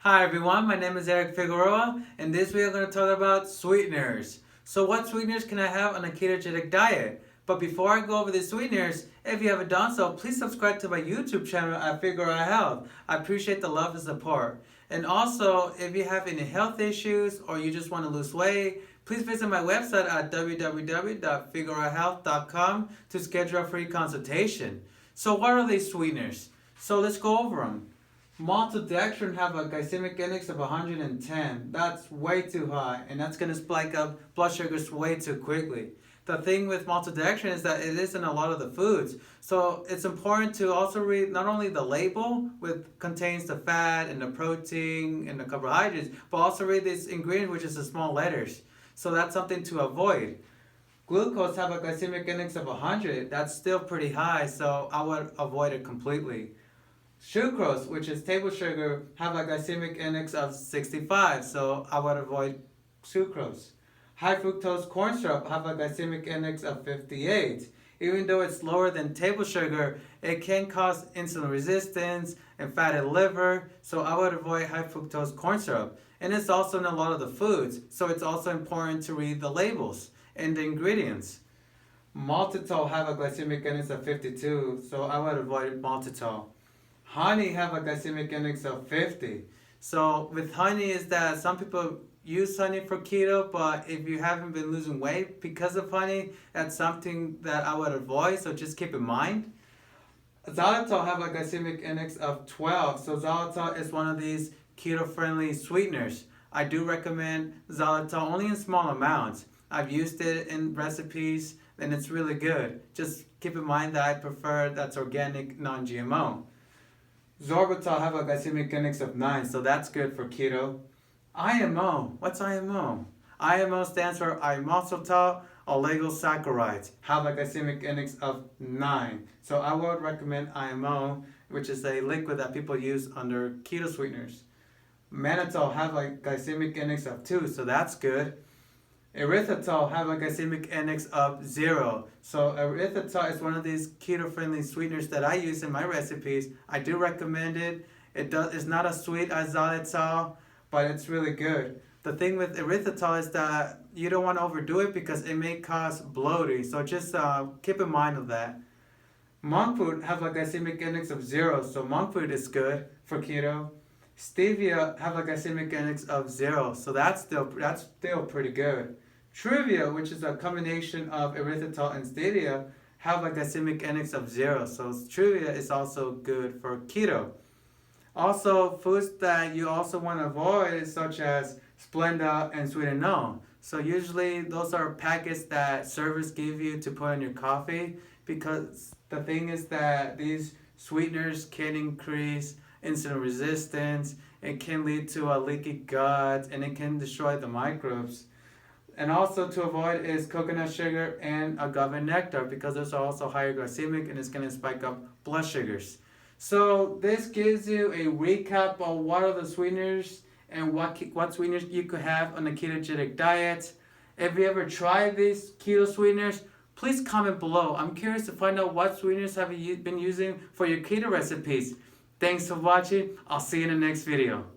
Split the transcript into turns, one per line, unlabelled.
Hi everyone, my name is Eric Figueroa, and this week I'm going to talk about sweeteners. So what sweeteners can I have on a ketogenic diet? But before I go over the sweeteners, if you haven't done so, please subscribe to my YouTube channel at Figueroa Health. I appreciate the love and support. And also, if you have any health issues or you just want to lose weight, please visit my website at www.figueroahealth.com to schedule a free consultation. So what are these sweeteners? So let's go over them. Maltodextrin have a glycemic index of 110. That's way too high, and that's going to spike up blood sugars way too quickly. The thing with maltodextrin is that it is in a lot of the foods. So it's important to also read not only the label, which contains the fat and the protein and the carbohydrates, but also read this ingredient, which is the small letters. So that's something to avoid. Glucose have a glycemic index of 100. That's still pretty high, so I would avoid it completely. Sucrose, which is table sugar, have a glycemic index of 65, so I would avoid sucrose. High fructose corn syrup have a glycemic index of 58. Even though it's lower than table sugar, it can cause insulin resistance and fatty liver, so I would avoid high fructose corn syrup. And it's also in a lot of the foods, so it's also important to read the labels and the ingredients. Maltitol have a glycemic index of 52, so I would avoid maltitol. Honey have a glycemic index of 50. So with honey is that some people use honey for keto, but if you haven't been losing weight because of honey, that's something that I would avoid, so just keep in mind. Xylitol have a glycemic index of 12. So xylitol is one of these keto-friendly sweeteners. I do recommend xylitol only in small amounts. I've used it in recipes and it's really good. Just keep in mind that I prefer that's organic, non-GMO. Sorbitol have a glycemic index of 9, so that's good for keto. IMO, what's IMO? IMO stands for inositol oligosaccharides, have a glycemic index of 9. So I would recommend IMO, which is a liquid that people use under keto sweeteners. Mannitol have a glycemic index of 2, so that's good. Erythritol have a glycemic index of 0. So erythritol is one of these keto-friendly sweeteners that I use in my recipes. I do recommend it. It's not as sweet as xylitol, but it's really good. The thing with erythritol is that you don't want to overdo it because it may cause bloating. So just keep in mind of that. Monk fruit have a glycemic index of 0. So monk fruit is good for keto. Stevia have a glycemic index of 0. So that's still pretty good. Trivia, which is a combination of erythritol and stevia, have a glycemic index of 0. So trivia is also good for keto. Also, foods that you also want to avoid such as splenda and sweeteners. So usually those are packets that servers give you to put in your coffee, because the thing is that these sweeteners can increase insulin resistance, it can lead to a leaky gut, and it can destroy the microbes. And also to avoid is coconut sugar and agave nectar, because those are also higher glycemic and it's going to spike up blood sugars. So this gives you a recap of what are the sweeteners and what sweeteners you could have on a ketogenic diet. If you ever tried these keto sweeteners, please comment below. I'm curious to find out what sweeteners have you been using for your keto recipes. Thanks for watching. I'll see you in the next video.